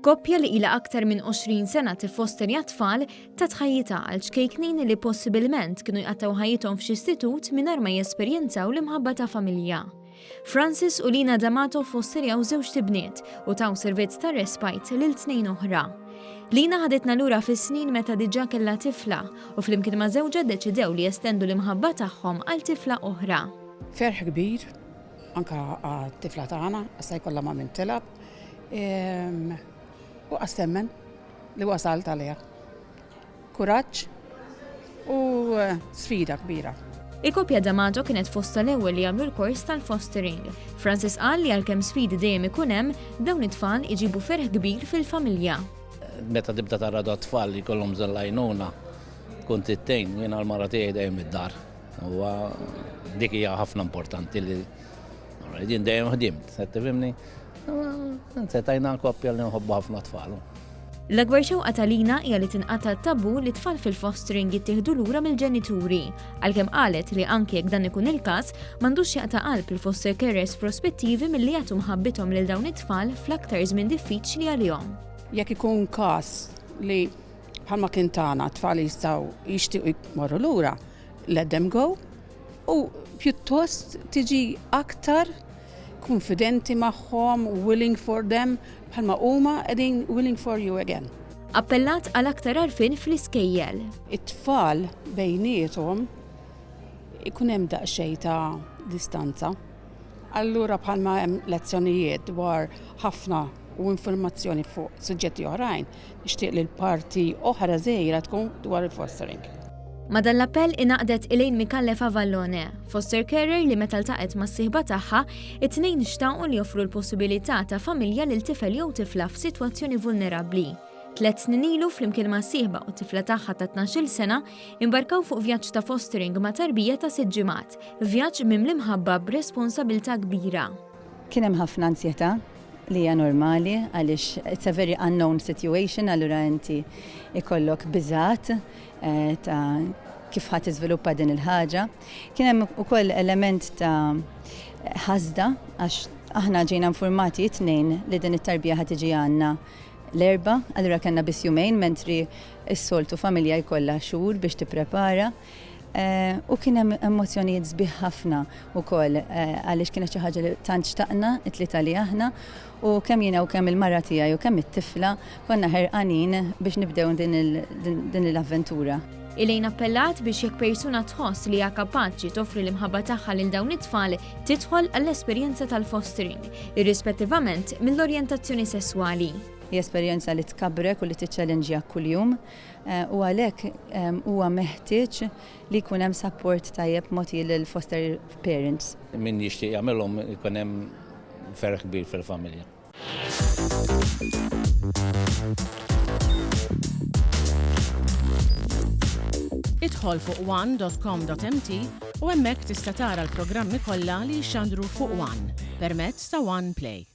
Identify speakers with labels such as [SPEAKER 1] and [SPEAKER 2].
[SPEAKER 1] Koppja li ilha aktar minn 20 sena tiffosterja tfal ta' tħajjita għal ċkejknin li possibilment kienu jqattaw ħajjithom f'xi istitut mingħajr ma jesperjenzaw l-imħabba ta' familja. Francis u Lina D'Amato fosterjaw żewġ tibniet u taw servizz ta' respite lil tnejn oħra. Lina ħadetna lura fis-snin meta diġà kellha tifla u flimkien ma' żewġha ddeċidew li jestendu l-imħabba tagħhom għal tifla oħra.
[SPEAKER 2] Ferħ kbir, anka għat-tifla tagħna, issa jkollha ma' min tilab. U għastemmen li wasalt għalija. Kuraġġ u sfida kbira.
[SPEAKER 1] Il-koppja D'Amato kienet fost l-ewwel li jagħmlu l-kors tal-fostering. Francis qal li għalkemm sfidi dejjem ikun hemm, dawn it-tfal iġibu ferħ kbir fil-familja.
[SPEAKER 3] Meta tibda tarradu tfal li kollhom żellajnuna kont it-tejn jiena l-mara tiegħi dejjem id-dar. Huwa dik hija ħafna importanti li jien dejjem ħdimt, qed tifhimni? Setajna koppja li nħobbu ħafna tfal.
[SPEAKER 1] L-akbar xewqa ta' Lina hija li tinqata' tabu li tfal fil-fostering jittieħdu lura mill-ġenituri, għalkemm qalet li anke jekk dan ikun il-każ m'għandux jaqta' qalb il-foster carers prospettivi milli jagħtu mħabbithom lil dawn it-tfal fl-aktar żmien diffiċli għalihom.
[SPEAKER 2] Jekk ikun każ li bħalma kien tagħna tfal jistgħu jixtiequ jmorru lura, let them go u pjuttost tiġi aktar konfidenti magħhom, willing for them, bħalma huma qegħdin willing for you again.
[SPEAKER 1] Appellat għal aktar għarfien fl-iskejjel.
[SPEAKER 2] It-tfal bejniethom ikun hemm daqsxejn ta' distanza. Allura bħalma hemm lezzjonijiet dwar ħafna u informazzjoni fuq suġġetti oħrajn, nixtieq li l-parti oħra żgħira tkun dwar il-fostering.
[SPEAKER 1] Madan l-appell inaqdet Elaine Mikalle Favallone, foster carer li meta ltaqet mas-sieħba tagħha, it-tnejn xtaqu li joffru l-possibilità ta' familja lil tifel jew tifla f'sitwazzjoni vulnerabbli. 3 snin ilu flimkien ma' sieħba u tifla tagħha ta' 12 sena imbarkaw fuq vjaġġ ta' fostering ma' tarbija ta' 6 ġimgħat, vjaġġ mimli mħabba b'responsabilità kbira.
[SPEAKER 4] Kien hemm ħafna ansjetà li hija normali għaliex it's a very unknown situation, allura inti ikollok biżgħat ta' kif ħadd iżviluppa din il-ħaġa. Kien hemm ukoll element ta' ħasda għax aħna ġejna informati t-tnejn li din it-tarbija ħad tiġi għandna l-erba', allura kellna biss jumejn mentri s-soltu familja jkollha xhur biex tipprepara. U kien hemm emozzjonijiet sbieħ ħafna wkoll għaliex kienet xi ħaġa li tant xtaqna it-tlieta li aħna u kemm jiena u kemm il-mara tiegħi u kemm it-tifla konna ħerqanin biex nibdew din l-avventura.
[SPEAKER 1] Elaine appellat biex jekk persuna tħoss li hija kapaċi toffri l-imħabba tagħha lil dawn it-tfal tidħol għall-esperjenza tal-fostering, irrispettivament mill-orjentazzjoni sesswali.
[SPEAKER 4] Esperjenza li tkabrek u li tiċċallenġjak kuljum u għalhekk huwa meħtieġ li jkun hemm support tajjeb mogħti lil foster parents.
[SPEAKER 3] Min jixtieq jagħmilhom ikun hemm ferħ kbir fil-familja.
[SPEAKER 5] Idħol fuq one.com.mt u hemmhekk tista' tara l-programmi kollha li jxandru fuq One permezz ta' One Play.